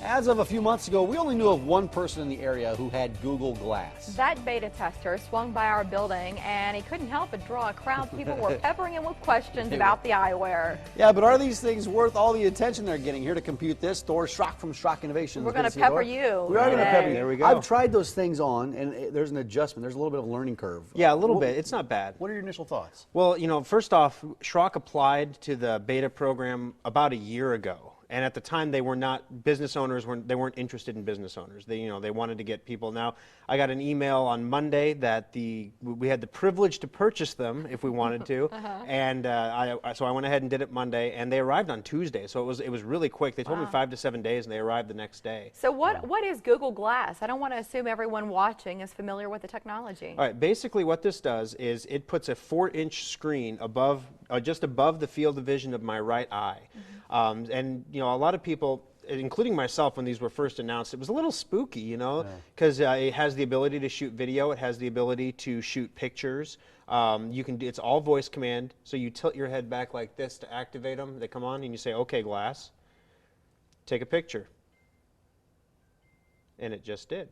As of a few months ago, we only knew of one person in the area who had Google Glass. That beta tester swung by our building, and he couldn't help but draw a crowd. People were peppering him with questions about the eyewear. Yeah, but are these things worth all the attention they're getting? Here to compute this, Thor Schrock from Schrock Innovations. We're going to pepper you. We are going to pepper you. There we go. I've tried those things on, and there's an adjustment. There's a little bit of a learning curve. Yeah, a little bit. It's not bad. What are your initial thoughts? Well, you know, first off, Schrock applied to the beta program about a year ago. And at the time, they were not business owners. They weren't interested in business owners. They wanted to get people. Now, I got an email on Monday that we had the privilege to purchase them if we wanted to, and so I went ahead and did it Monday, and they arrived on Tuesday. So it was really quick. They told me 5 to 7 days, and they arrived the next day. So what is Google Glass? I don't want to assume everyone watching is familiar with the technology. All right. Basically, what this does is it puts a 4-inch screen above, just above the field of vision of my right eye. And you know, a lot of people, including myself, when these were first announced, it was a little spooky, you know, because it has the ability to shoot video, it has the ability to shoot pictures. It's all voice command, so you tilt your head back like this to activate them. They come on, and you say, "Okay, Glass, take a picture," and it just did.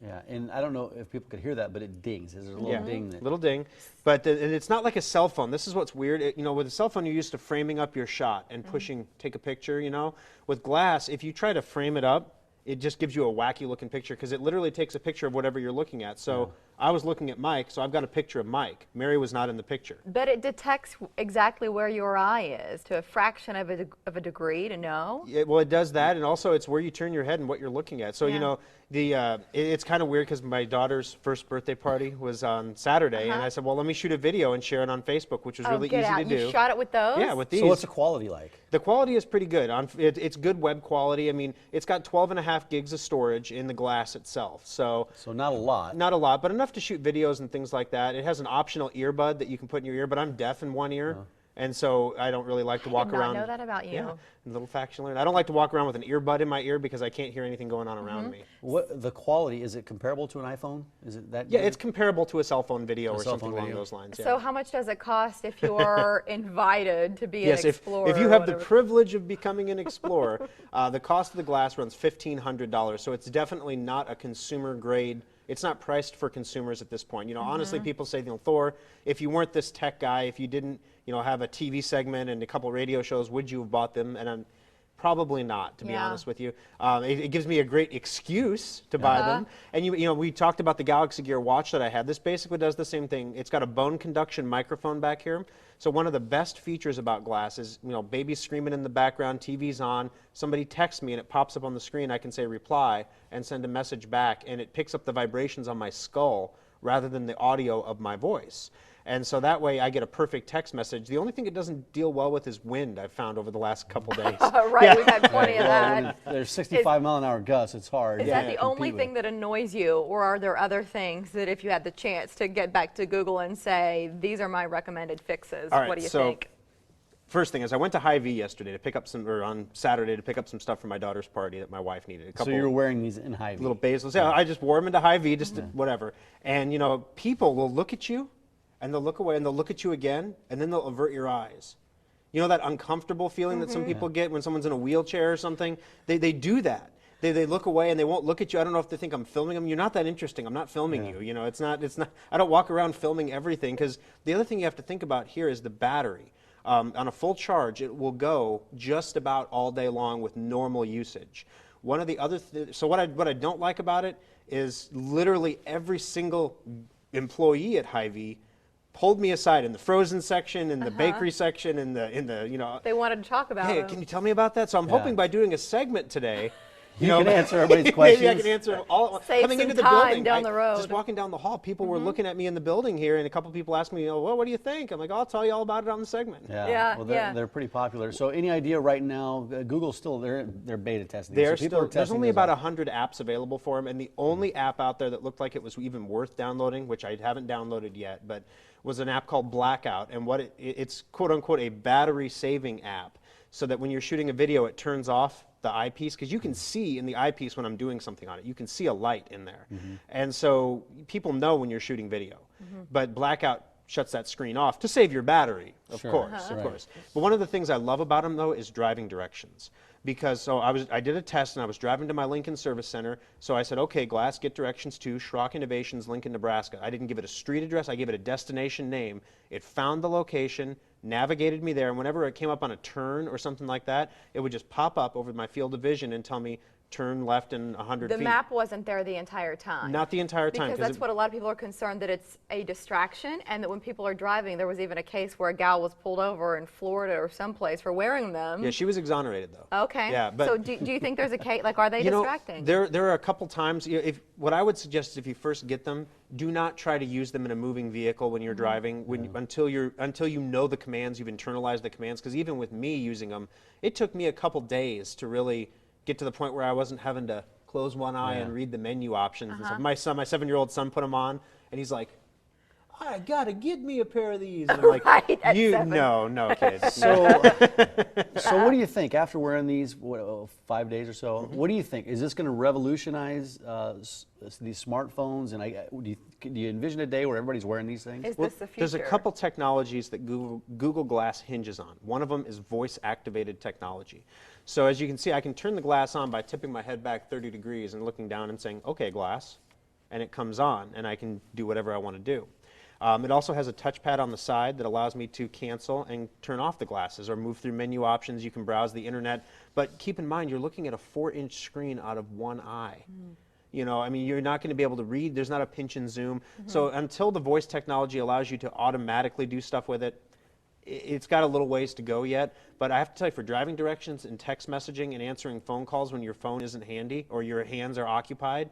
Yeah, and I don't know if people could hear that, but it dings. There's a little ding. Little ding. But and it's not like a cell phone. This is what's weird. You know, with a cell phone, you're used to framing up your shot and pushing, take a picture, you know. With Glass, if you try to frame it up, it just gives you a wacky looking picture because it literally takes a picture of whatever you're looking at. So I was looking at Mike, so I've got a picture of Mike. Mary was not in the picture. But it detects exactly where your eye is to a fraction of a degree to know. Well, it does that, and also it's where you turn your head and what you're looking at. So you know, it's kind of weird because my daughter's first birthday party was on Saturday, and I said, well, let me shoot a video and share it on Facebook, which was really easy to do. You shot it with those? Yeah, with these. So what's the quality like? The quality is pretty good. It's good web quality. I mean, it's got 12.5 gigs of storage in the Glass itself. So not a lot. Not a lot, but enough to shoot videos and things like that. It has an optional earbud that you can put in your ear, but I'm deaf in one ear. And so I don't really like to walk around. I did not know that about you. Yeah, a little fact you learn. I don't like to walk around with an earbud in my ear because I can't hear anything going on around me. What the quality, is it comparable to an iPhone? Is it that Yeah, good? it's comparable to a cell phone video or something along those lines. So how much does it cost if you're invited to be an explorer? If you have the privilege of becoming an explorer, the cost of the Glass runs $1,500. So it's definitely not a consumer grade. It's not priced for consumers at this point. You know, honestly, people say, you know, Thor, if you weren't this tech guy, if you didn't, you know, have a TV segment and a couple radio shows, would you have bought them? And I'm probably not, to be honest with you. It gives me a great excuse to buy them. And you know, we talked about the Galaxy Gear watch that I had. This basically does the same thing. It's got a bone conduction microphone back here. So one of the best features about Glass is, you know, baby's screaming in the background, TV's on, somebody texts me and it pops up on the screen. I can say reply and send a message back, and it picks up the vibrations on my skull rather than the audio of my voice. And so that way I get a perfect text message. The only thing it doesn't deal well with is wind, I've found over the last couple days. We've had plenty of that. There's 65-mile-an-hour gusts. It's hard. Is that the only thing that annoys you, or are there other things that if you had the chance to get back to Google and say, these are my recommended fixes, what do you think? First thing is, I went to Hy-Vee yesterday to pick up on Saturday to pick up some stuff for my daughter's party that my wife needed. So you're wearing these in Hy-Vee? Little basils. Yeah, I just wore them into Hy-Vee, just whatever. And you know, people will look at you, and they'll look away, and they'll look at you again, and then they'll avert your eyes. You know that uncomfortable feeling that some people get when someone's in a wheelchair or something? They do that. They look away and they won't look at you. I don't know if they think I'm filming them. You're not that interesting. I'm not filming you. You know, it's not. I don't walk around filming everything, because the other thing you have to think about here is the battery. On a full charge, it will go just about all day long with normal usage. One of the other so what I don't like about it is literally every single employee at Hy-Vee pulled me aside in the frozen section, in the bakery section, in the you know. They wanted to talk about Hey, can you tell me about that? So I'm hoping by doing a segment today, you can answer everybody's questions. Maybe I can answer them all. Save coming some into the time building, down the road. Just walking down the hall, people were looking at me in the building here, and a couple people asked me, you know, well, what do you think? I'm like, I'll tell you all about it on the segment. Well, they're pretty popular. So any idea right now? Google's still they're beta testing. There's only about 100 apps available for them, and the only app out there that looked like it was even worth downloading, which I haven't downloaded yet, but was an app called Blackout, and it's quote unquote a battery saving app, so that when you're shooting a video, it turns off the eyepiece, because you can see in the eyepiece when I'm doing something on it. You can see a light in there. And so people know when you're shooting video. But Blackout shuts that screen off to save your battery, of course. But one of the things I love about them, though, is driving directions. because I did a test and I was driving to my Lincoln Service Center. So I said, okay, Glass, get directions to Schrock Innovations, Lincoln, Nebraska. I didn't give it a street address, I gave it a destination name. It found the location, navigated me there, and whenever it came up on a turn or something like that, it would just pop up over my field of vision and tell me, turn left in 100 The feet. map wasn't there the entire time. Not the entire time. Because that's what a lot of people are concerned, that it's a distraction, and that when people are driving, there was even a case where a gal was pulled over in Florida or someplace for wearing them. Yeah, she was exonerated though. Okay. Yeah, but so do you think there's a case, like, are they you know, distracting? there are a couple times, what I would suggest is if you first get them, do not try to use them in a moving vehicle when you're driving, until you know the commands, you've internalized the commands, because even with me using them, it took me a couple days to really get to the point where I wasn't having to close one eye and read the menu options. And stuff. My 7-year-old son put them on, and he's like, I gotta get me a pair of these. And I'm like, Right, at 7. no, kids. So, so what do you think after wearing these 5 days or so? What do you think? Is this going to revolutionize these smartphones? And do you envision a day where everybody's wearing these things? Is this the future? There's a couple technologies that Google Glass hinges on. One of them is voice-activated technology. So as you can see, I can turn the glass on by tipping my head back 30 degrees and looking down and saying, okay, glass, and it comes on, and I can do whatever I want to do. It also has a touchpad on the side that allows me to cancel and turn off the glasses or move through menu options. You can browse the internet, but keep in mind you're looking at a 4-inch screen out of one eye. You know, I mean, you're not going to be able to read. There's not a pinch and zoom. So until the voice technology allows you to automatically do stuff with it, it's got a little ways to go yet. But I have to tell you, for driving directions and text messaging and answering phone calls when your phone isn't handy or your hands are occupied,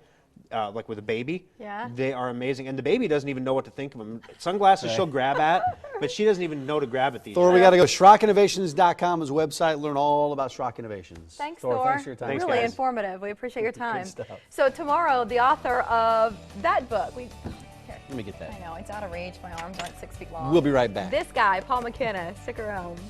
like with a baby, they are amazing. And the baby doesn't even know what to think of them. Sunglasses she'll grab at, but she doesn't even know to grab at these. Thor, we got to go. SchrockInnovations.com is a website. Learn all about Schrock Innovations. Thanks, Thor. Thanks for your time. Really informative. We appreciate your time. stuff. So tomorrow, the author of that book, here, Let me get that. I know, it's out of reach. My arms aren't 6 feet long. We'll be right back. This guy, Paul McKenna. Stick around.